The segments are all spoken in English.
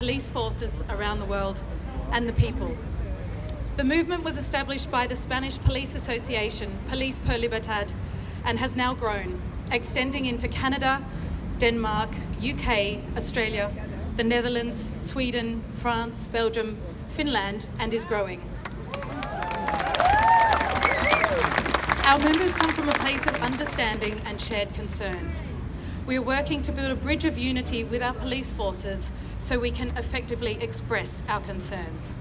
police forces around the world and the people. The movement was established by the Spanish police association, Police per Libertad, and has now grown, extending into Canada, Denmark, UK, Australia, the Netherlands, Sweden, France, Belgium, Finland, and is growing. Our members come from a place of understanding and shared concerns. We are working to build a bridge of unity with our police forces so we can effectively express our concerns.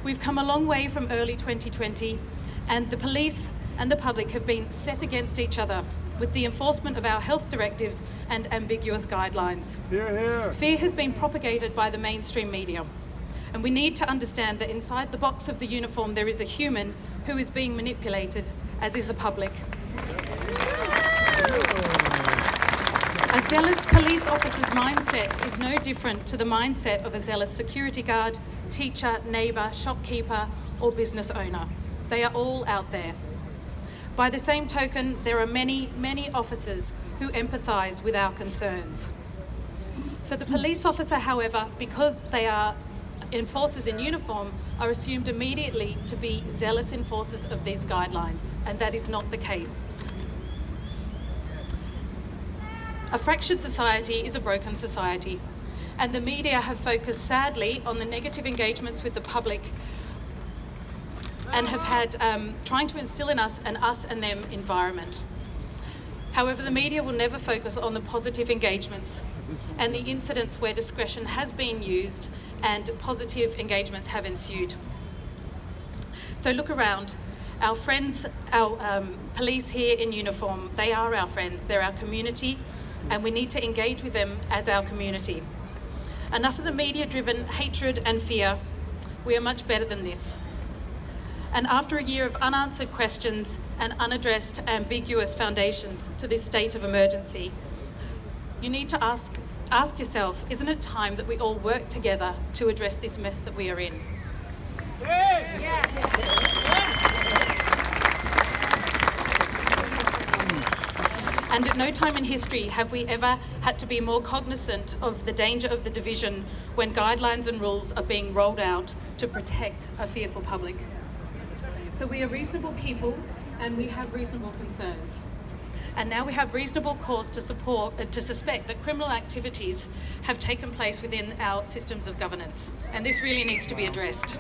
We've come a long way from early 2020, and the police and the public have been set against each other with the enforcement of our health directives and ambiguous guidelines. Hear, hear. Fear has been propagated by the mainstream media, and we need to understand that inside the box of the uniform there is a human who is being manipulated, as is the public. A zealous police officer's mindset is no different to the mindset of a zealous security guard, teacher, neighbour, shopkeeper, or business owner. They are all out there. By the same token, there are many, many officers who empathise with our concerns. So the police officer, however, because they are enforcers in uniform, are assumed immediately to be zealous enforcers of these guidelines, and that is not the case. A fractured society is a broken society, and the media have focused sadly on the negative engagements with the public and have had trying to instill in us an us and them environment. However, the media will never focus on the positive engagements and the incidents where discretion has been used and positive engagements have ensued. So look around. Our friends, our police here in uniform, they are our friends, they're our community, and we need to engage with them as our community. Enough of the media-driven hatred and fear. We are much better than this. And after a year of unanswered questions and unaddressed ambiguous foundations to this state of emergency, you need to ask yourself, isn't it time that we all work together to address this mess that we are in? And at no time in history have we ever had to be more cognizant of the danger of the division when guidelines and rules are being rolled out to protect a fearful public. So we are reasonable people and we have reasonable concerns. And now we have reasonable cause to suspect that criminal activities have taken place within our systems of governance. And this really needs to be addressed.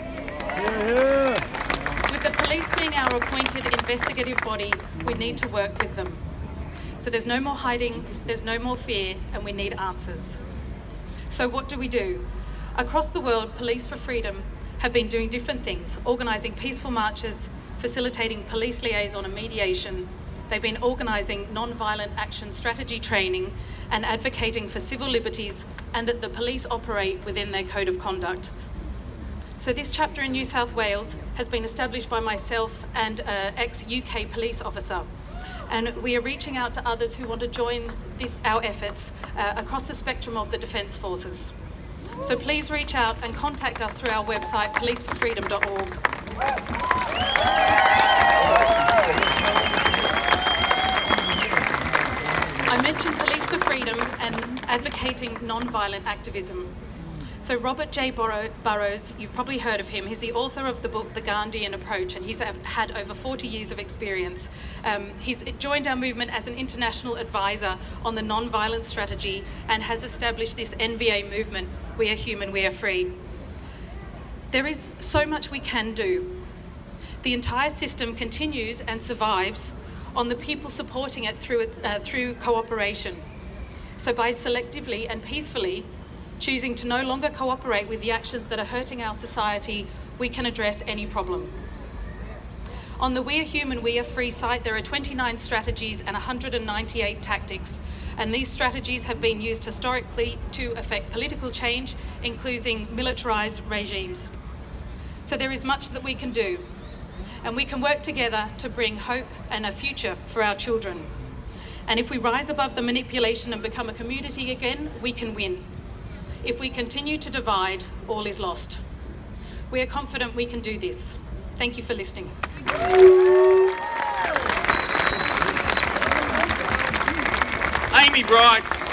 With the police being our appointed investigative body, we need to work with them. So there's no more hiding, there's no more fear, and we need answers. So what do we do? Across the world, Police for Freedom have been doing different things, organising peaceful marches, facilitating police liaison and mediation. They've been organising non-violent action strategy training and advocating for civil liberties and that the police operate within their code of conduct. So this chapter in New South Wales has been established by myself and an ex-UK police officer. And we are reaching out to others who want to join our efforts across the spectrum of the Defence Forces. So please reach out and contact us through our website, policeforfreedom.org. I mentioned Police for Freedom and advocating non-violent activism. So Robert J. Burrows, you've probably heard of him. He's the author of the book, The Gandhian Approach, and he's had over 40 years of experience. He's joined our movement as an international advisor on the non-violent strategy and has established this NVA movement, We Are Human, We Are Free. There is so much we can do. The entire system continues and survives on the people supporting it through cooperation. So by selectively and peacefully choosing to no longer cooperate with the actions that are hurting our society, we can address any problem. On the We Are Human, We Are Free site, there are 29 strategies and 198 tactics, and these strategies have been used historically to affect political change, including militarised regimes. So there is much that we can do, and we can work together to bring hope and a future for our children. And if we rise above the manipulation and become a community again, we can win. If we continue to divide, all is lost. We are confident we can do this. Thank you for listening. Aimee Brice.